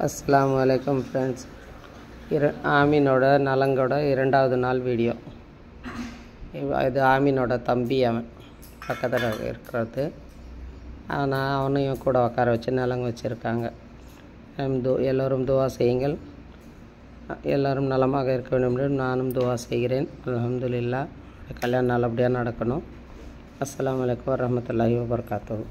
அஸ்ஸலாமு அலைக்கும் ஃப்ரெண்ட்ஸ். ஆமீனோட நலங்கோட 2வது நாள் வீடியோ. இது ஆமீனோட தம்பி, அவன் பக்கத்தில் இருக்கிறது. ஆனால் அவனையும் கூட உட்கார வச்சு நலங்கு வச்சுருக்காங்க. எல்லோரும் துவா செய்யுங்கள். எல்லோரும் நலமாக இருக்க வேண்டும் என்று நானும் துவா செய்கிறேன். அல்ஹம்துலில்லாஹ். கல்யாணம் நல்லபடியாக நடக்கணும். அஸ்ஸலாமு அலைக்கும் வரஹ்மத்துல்லாஹி வபரகாத்துஹு.